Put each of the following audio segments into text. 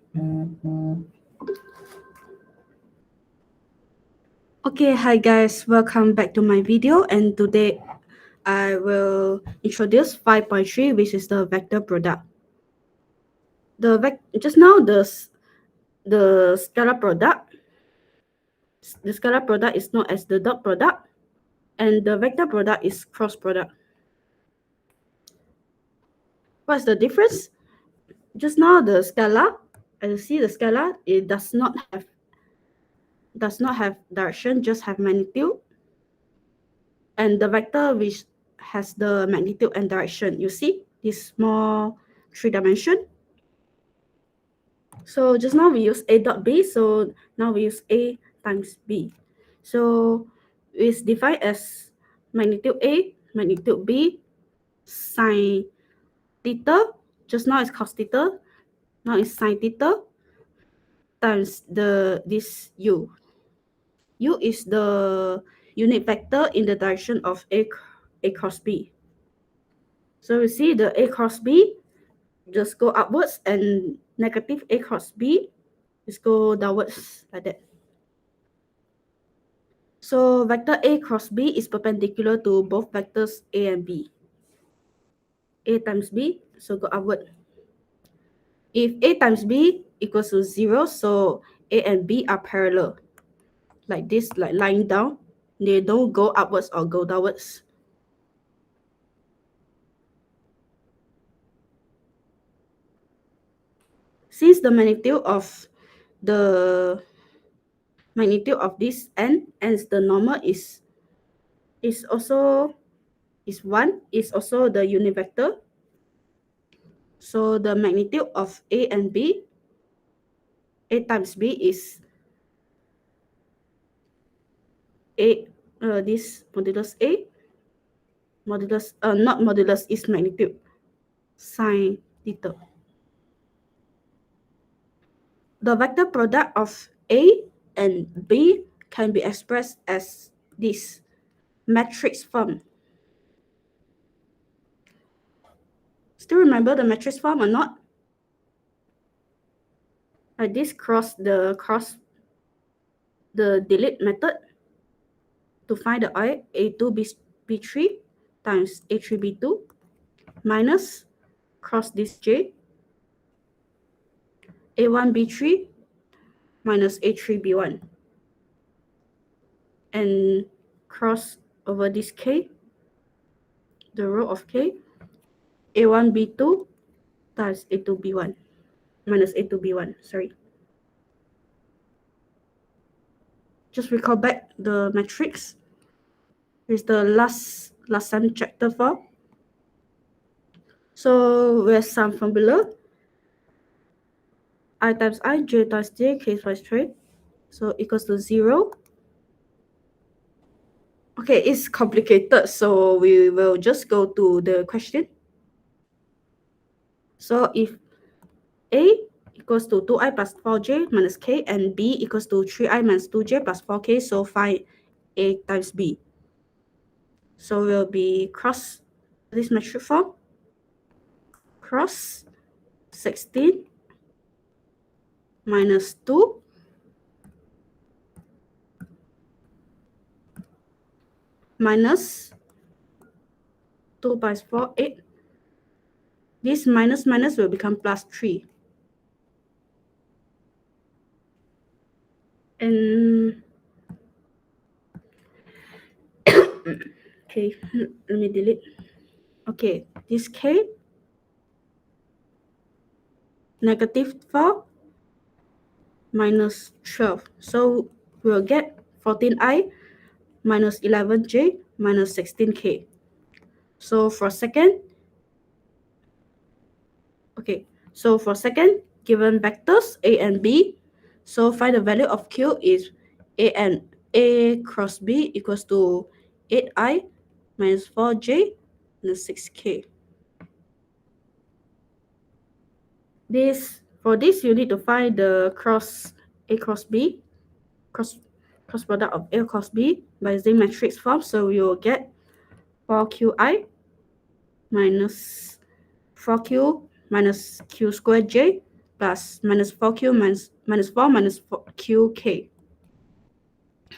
Okay, hi guys, welcome back to my video, and today I will introduce 5.3, which is the vector product. Just now the scalar product, is known as the dot product, and the vector product is cross product. What's the difference? Just now the scalar, as you see the scalar, it does not have direction, just have magnitude, and the vector which has the magnitude and direction. You see this small 3-dimension. So just now we use A dot B, so now we use A times B. So it's defined as magnitude A, magnitude B, sine theta. Just now it's cos theta, now it's sine theta times this U. U is the unit vector in the direction of A cross B. So we see the A cross B just go upwards, and negative A cross B just go downwards like that. So vector A cross B is perpendicular to both vectors A and B. A times B, so go upward. If A times B equals to 0, so A and B are parallel. Like this, like lying down. They don't go upwards or go downwards. Since the magnitude of this n, and the normal is 1, is also the unit vector. So the magnitude of A and B, A times B is this modulus A, not modulus, is magnitude, sine theta. The vector product of A and B can be expressed as this matrix form. Still remember the matrix form or not? Like this, cross the delete method to find the A2B3 times A3B2 minus cross this J, A1B3 minus A3B1, and cross over this K, the row of K, A1B2 times A2B1 minus A2B1, sorry. Just recall back the matrix. It's the last time chapter form. So we sum from below. I times I, j times j, k times k. So equals to 0. Okay, it's complicated, so we will just go to the question. So if A equals to 2i plus 4j minus k, and B equals to 3i minus 2j plus 4k, so find A times B. So we'll be cross this matrix form. Cross 16 minus 2 minus 2 times 4, 8. This minus will become plus 3. And okay, let me delete. Okay, this k, negative 4 minus 12. So we'll get 14i minus 11j minus 16k. So for second, given vectors A and B, so find the value of Q is A cross B equals to 8i minus 4j minus 6k. For this, you need to find the A cross B, cross product of A cross B by using matrix form. So you will get 4qi minus 4q minus q squared j plus minus 4q minus 4 minus 4qk.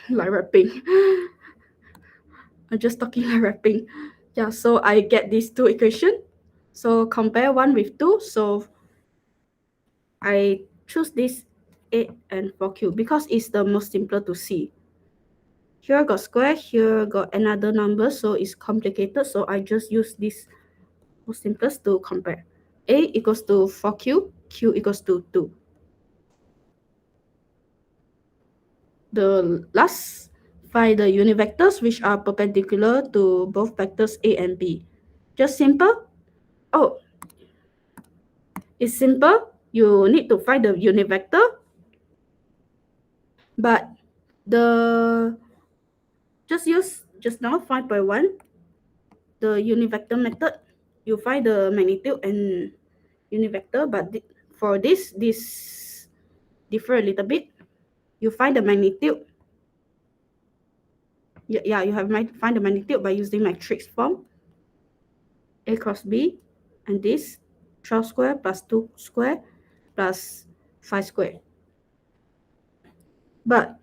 Like rapping. I'm just talking like rapping. Yeah, so I get these two equations. So compare 1 with 2. So I choose this 8 and 4q because it's the most simple to see. Here got square, here got another number, so it's complicated. So I just use this most simplest to compare. A equals to 4q, q equals to 2. The last, find the unit vectors which are perpendicular to both vectors A and B. Just simple. Oh, it's simple. You need to find the unit vector, but the just now 5.1, the unit vector method, you find the magnitude and unit vector, but for this differ a little bit. You find the magnitude. Yeah, you have find the magnitude by using matrix form. A cross B, and this 12 square plus 2 square plus 5 square. But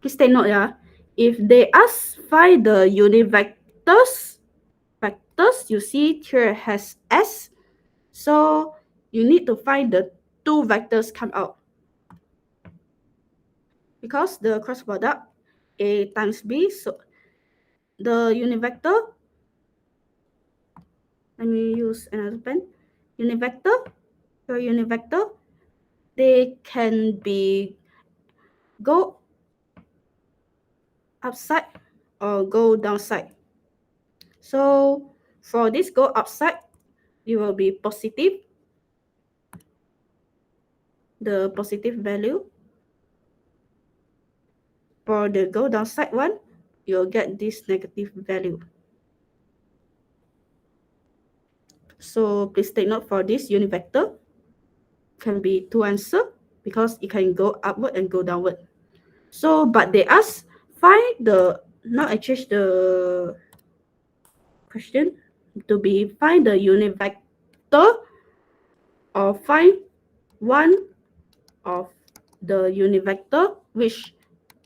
please take note, if they ask find the unit vectors, you see here has S, so you need to find the two vectors come out. Because the cross product A times B, so the unit vector, let me use another pen. Unit vector, your unit vector, they can be go upside or go downside. So for this go upside, it will be positive, the positive value. For the go downside one, you'll get this negative value. So please take note for this unit vector can be two answer because it can go upward and go downward. So but they ask find the, now I change the question to be find the unit vector or find one of the unit vector which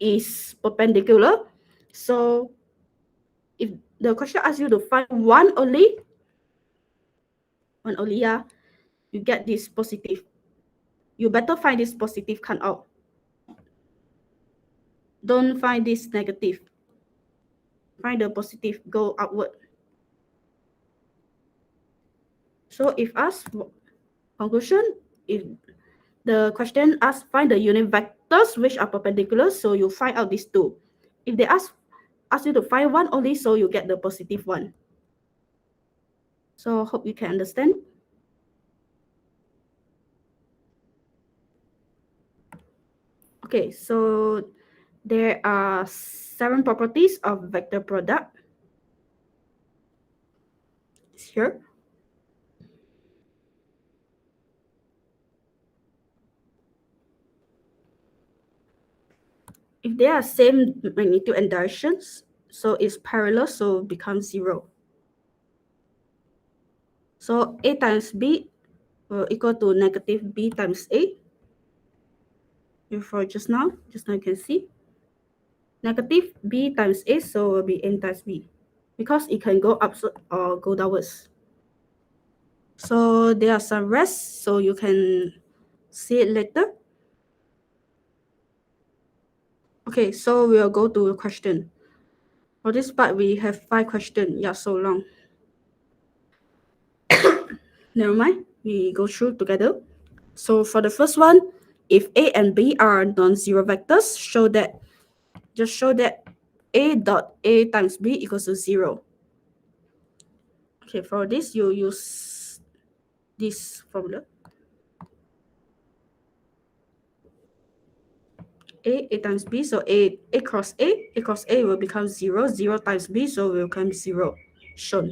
is perpendicular. So if the question asks you to find one only, you get this positive. You better find this positive come out. Don't find this negative. Find the positive, go upward. So if asked conclusion, if the question asks find the unit vectors which are perpendicular, so you find out these two. If they ask you to find one only, so you get the positive one. So hope you can understand. Okay, so there are 7 properties of vector product. It's here. If they are same magnitude and directions, so it's parallel, so becomes 0. So A times B will equal to negative B times A. For just now you can see negative B times A, so will be N times B because it can go up or go downwards. So there are some rest, so you can see it later. Okay, so we'll go to the question. For this part, we have 5 questions. Yeah, so long. Never mind, we go through together. So for the first one, if A and B are non-zero vectors, just show that A dot A times B equals to 0. Okay, for this, you use this formula. A times B, so A cross A cross A will become 0. 0 times B, so will become 0. Shown.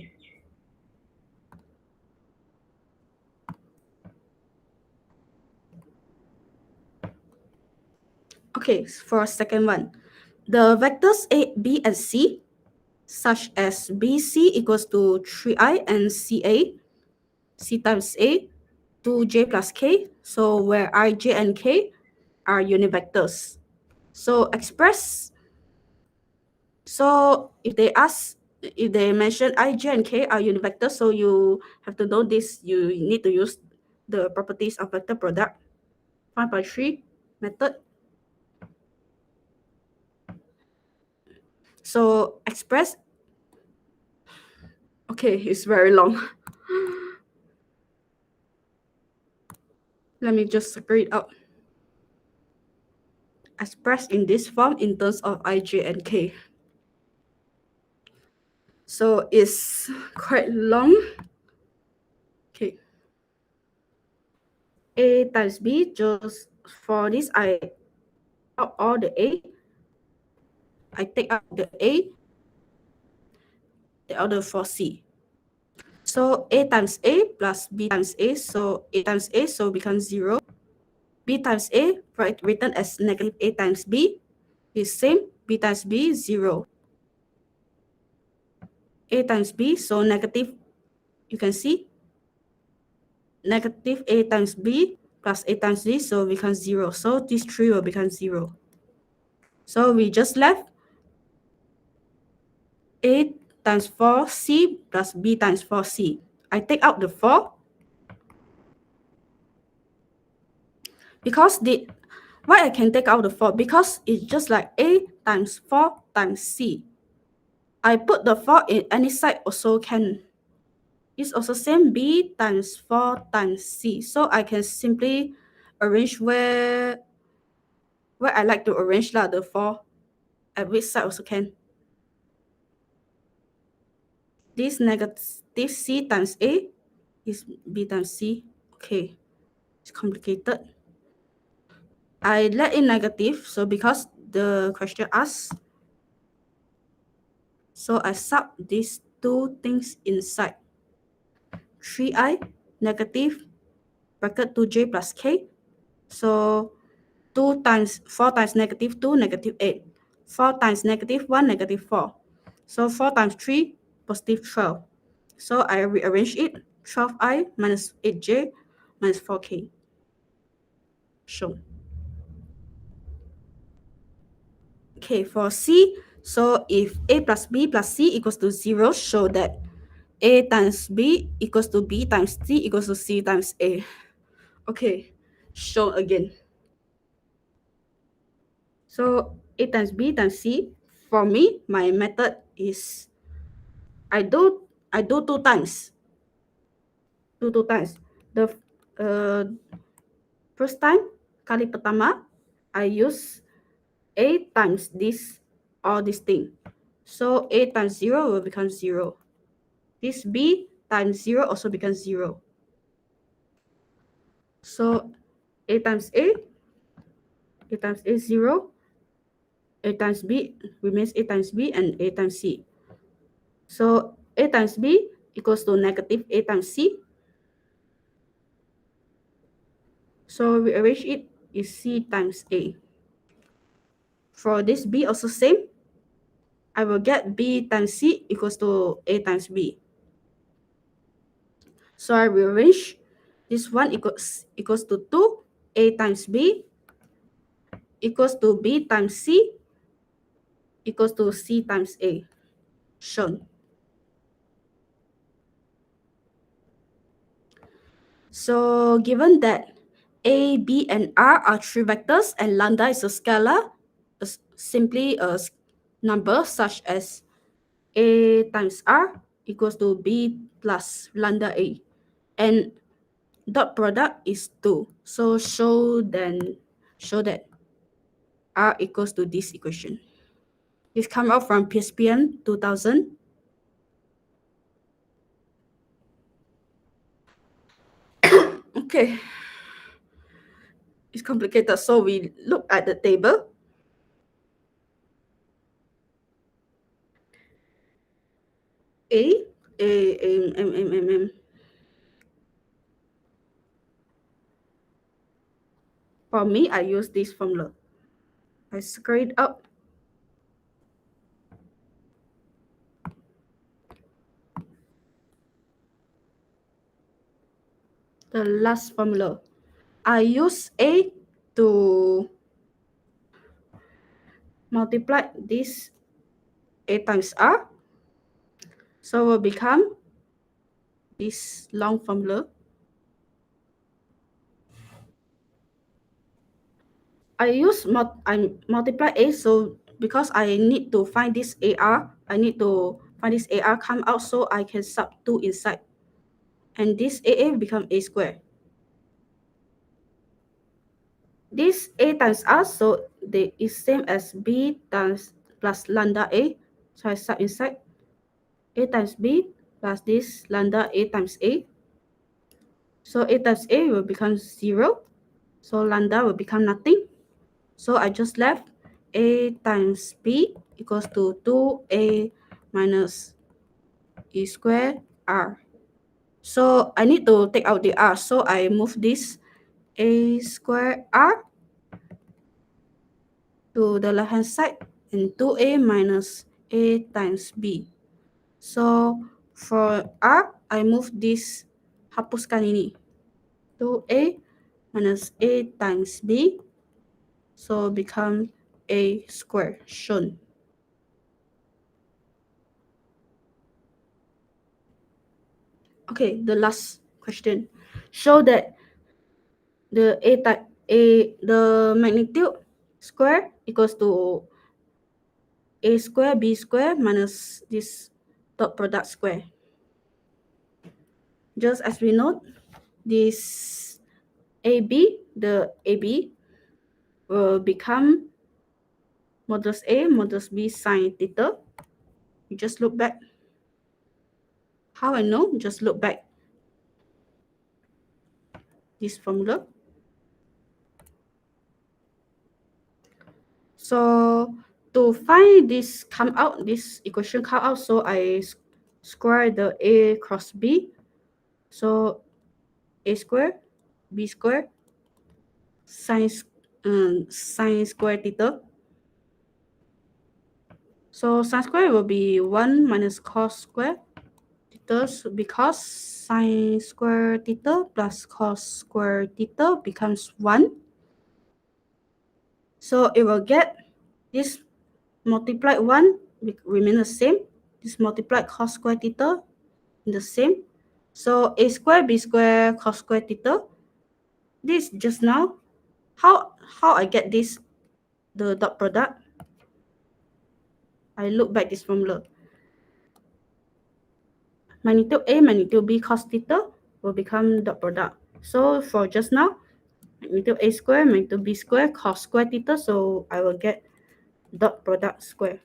Okay, for second one, the vectors A, B, and C, such as BC equals to 3i and C times A, 2j plus k. So where I, j, and k are unit vectors. So if they mention I, j, and k are unit vectors, so you have to know this. You need to use the properties of vector product. 5.3 method. So express. Okay, it's very long. Let me just separate it out. Expressed in this form in terms of I, j, and k. So it's quite long. Okay. A times B, just for this, I out all the A. I take out the A, the other for C. So A times A plus B times A, so A times A, so becomes 0. B times A, written as negative A times B, is same. B times B, 0. A times B, so negative, you can see, negative A times B plus A times B, so becomes 0. So these three will become 0. So we just left A times 4C plus B times 4C. I take out the 4 because why I can take out the 4? Because it's just like A times 4 times C. I put the 4 in any side also can. It's also same B times 4 times C. So I can simply arrange where I like to arrange the 4 at which side also can. This negative C times A is B times C. Okay, it's complicated. I let in negative, so because the question asks, so I sub these two things inside. 3i negative bracket 2j plus k. So 2 times 4 times negative 2, negative 8. 4 times negative 1, negative 4. So 4 times 3, positive 12. So I rearrange it. 12i minus 8j minus 4k. Shown. Okay, for C, so if A plus B plus C equals to 0, show that A times B equals to B times C equals to C times A. Okay, show again. So A times B times C, for me, my method is I do two times. Two times. The first time, kali pertama, I use A times this or this thing. So A times 0 will become 0. This B times 0 also becomes 0. So A times A times A 0, A times B remains A times B and A times C. So A times B equals to negative A times C. So rearrange it is C times A. For this B also same. I will get B times C equals to A times B. So I rearrange this one equals to 2. A times B equals to B times C equals to C times A. Shown. So given that A, B, and R are three vectors and lambda is a scalar, simply a number such as A times R equals to B plus lambda A, and dot product is 2. So show that R equals to this equation. This come out from PSPM 2000. Okay, it's complicated. So we look at the table. A, M. For me, I use this formula. I scale it up. the last formula. I use A to multiply this A times R. So it will become this long formula. I multiply A, so because I need to find this AR, I need to find this AR come out, so I can sub 2 inside. And this AA become A squared. This A times R, so they is same as B times plus lambda A. So I sub inside A times B plus this lambda A times A. So A times A will become 0. So lambda will become nothing. So I just left A times B equals to 2A minus E squared R. So I need to take out the R. So I move this A squared R to the left hand side and 2A minus A times B. So for R, I move this, hapuskan ini, 2A minus A times B. So become A squared shown. Okay, the last question. Show that the the magnitude square equals to A square B square minus this dot product square. Just as we know, this the AB will become modulus A modulus B sine theta. You just look back. How I know? Just look back this formula. So to find this equation come out, so I square the A cross B. So A square B square sine square theta. So sine square will be 1 minus cos square theta, because sine square theta plus cos square theta becomes 1. So it will get this multiplied 1 remain the same. This multiplied cos square theta the same. So A square B square cos square theta. This just now, how I get this, the dot product? I look back this formula. Magnitude A, magnitude B cos theta will become dot product. So for just now, magnitude A square, magnitude B square cos square theta, so I will get dot product square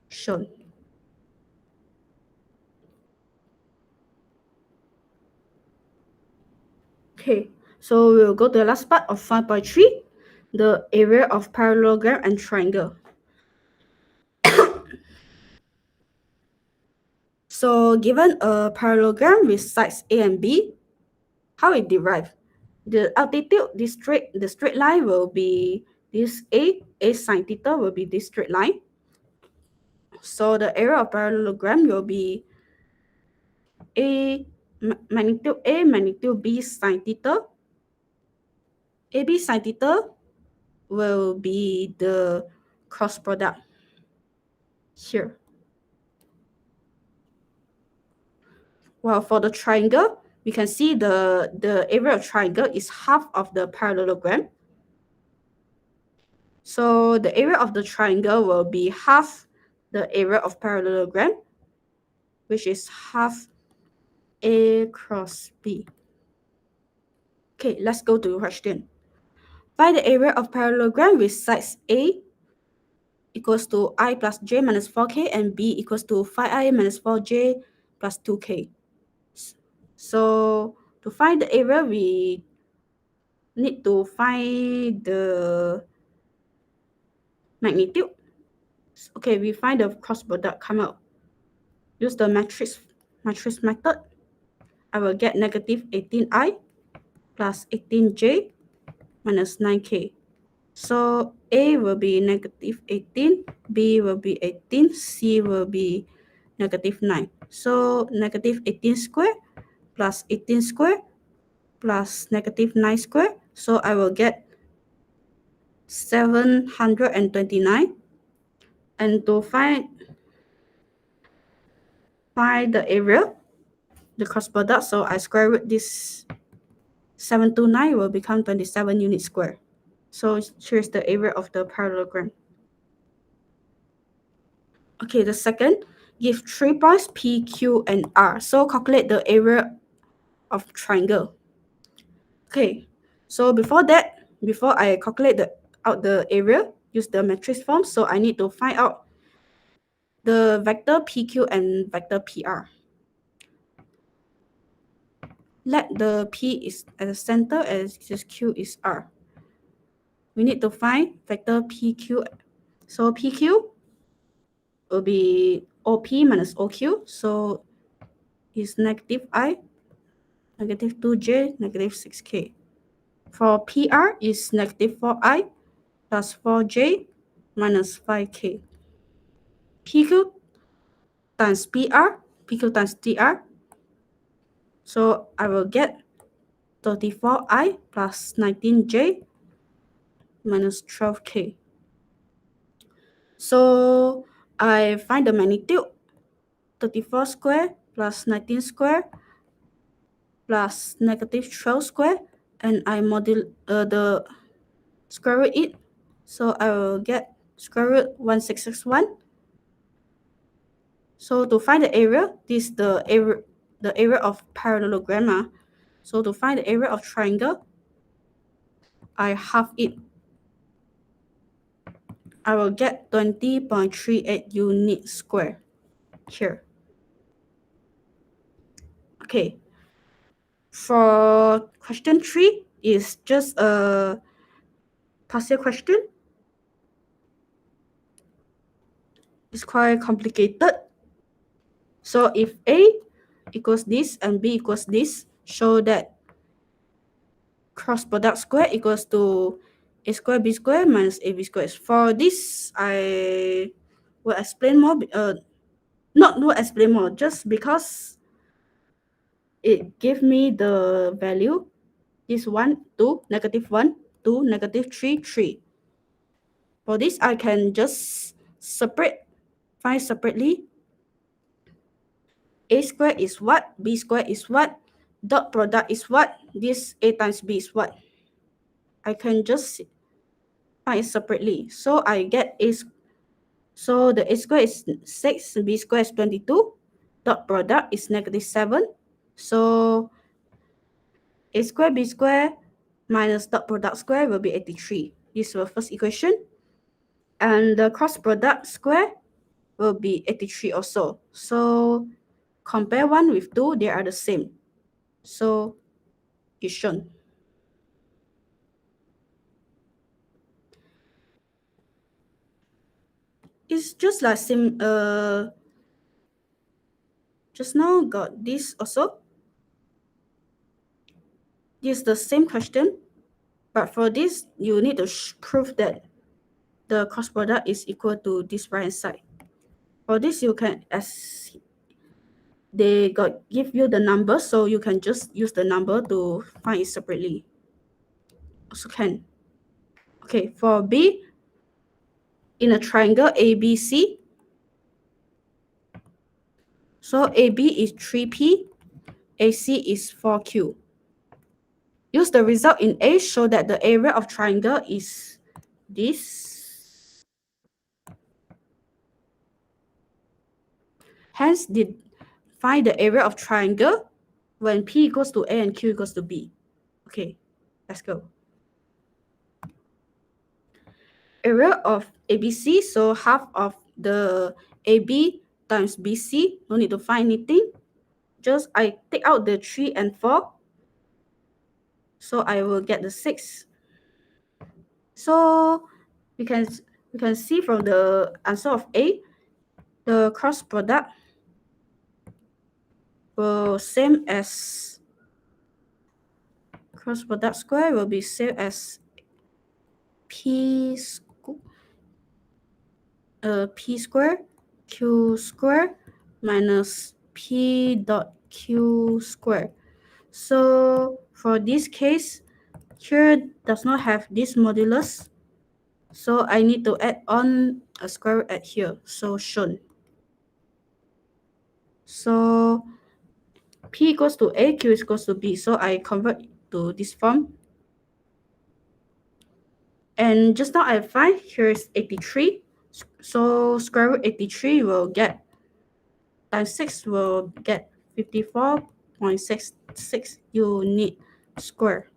shown. Okay, so we'll go to the last part of 5.3, the area of parallelogram and triangle. So given a parallelogram with sides A and B, how it derive? The altitude, the straight line will be this A sine theta will be this straight line. So the area of parallelogram will be magnitude B sine theta. AB sine theta will be the cross product here. Well, for the triangle, we can see the area of triangle is half of the parallelogram. So the area of the triangle will be half the area of parallelogram, which is half A cross B. Okay, let's go to the question. Find the area of parallelogram with sides A equals to I plus J minus 4K and B equals to 5I minus 4J plus 2K. So to find the area, we need to find the magnitude. Okay, we find the cross product come out. Use the matrix method. I will get negative 18I plus 18J minus 9K. So A will be negative 18, B will be 18, C will be negative 9. So negative 18 square plus 18 square plus negative 9 square. So I will get 729. And to find the area, the cross product, so I square root this 729 will become 27 units square. So here's the area of the parallelogram. Okay, the second, give 3 points P, Q, and R. So calculate the area of triangle. Okay, so before I calculate out the area, use the matrix form. So I need to find out the vector PQ and vector PR. Let the P is at the center as just Q is R. We need to find vector PQ. So PQ will be OP minus OQ. So it's negative I, negative 2J, negative 6K. For PR is negative 4I plus 4J minus 5K. PQ times PR, PQ times DR. So I will get 34I plus 19J minus 12K. So I find the magnitude 34 square plus 19 square plus negative 12 square, and I model the square root it. So I will get square root 1661. So to find the area, this is the area of parallelogram. So to find the area of triangle, I half it. I will get 20.38 units square here. Okay. For question 3 is just a partial question. It's quite complicated. So if A equals this and B equals this, show that cross product square equals to A square B square minus AB square. For this, I will explain more. Not will explain more, just because it gave me the value is 1, 2, negative 1, 2, negative 3, 3. For this, I can just find separately. A square is what? B square is what? Dot product is what? This A times B is what? I can just find it separately. So I get A. So the A square is 6, B square is 22. Dot product is negative 7. So A square, B square minus dot product square will be 83. This is the first equation. And the cross product square will be 83 also. So compare 1 with 2, they are the same. So it's shown. It's just like just now got this also. This is the same question, but for this you need to prove that the cross product is equal to this right hand side. For this you can, as they give you the number, so you can just use the number to find it separately. Also can. Okay, for B, in a triangle ABC, so AB is 3P, AC is 4Q. Use the result in A, show that the area of triangle is this. Hence, find the area of triangle when P equals to A and Q equals to B. Okay, let's go. Area of ABC, so half of the AB times BC. No need to find anything. Just I take out the 3 and 4. So I will get the 6. So we can see from the answer of A, the cross product will same as cross product square will be same as P square Q square minus P dot Q square. So for this case, here does not have this modulus. So I need to add on a square root at here. So shown. So P equals to A, Q is equals to B. So I convert to this form. And just now I find here is 83. So square root 83 will get times 6 will get 54.66 unit square.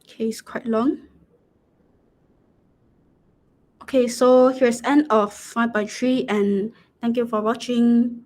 Okay, it's quite long. Okay, so here's end of 5 by 3 and thank you for watching.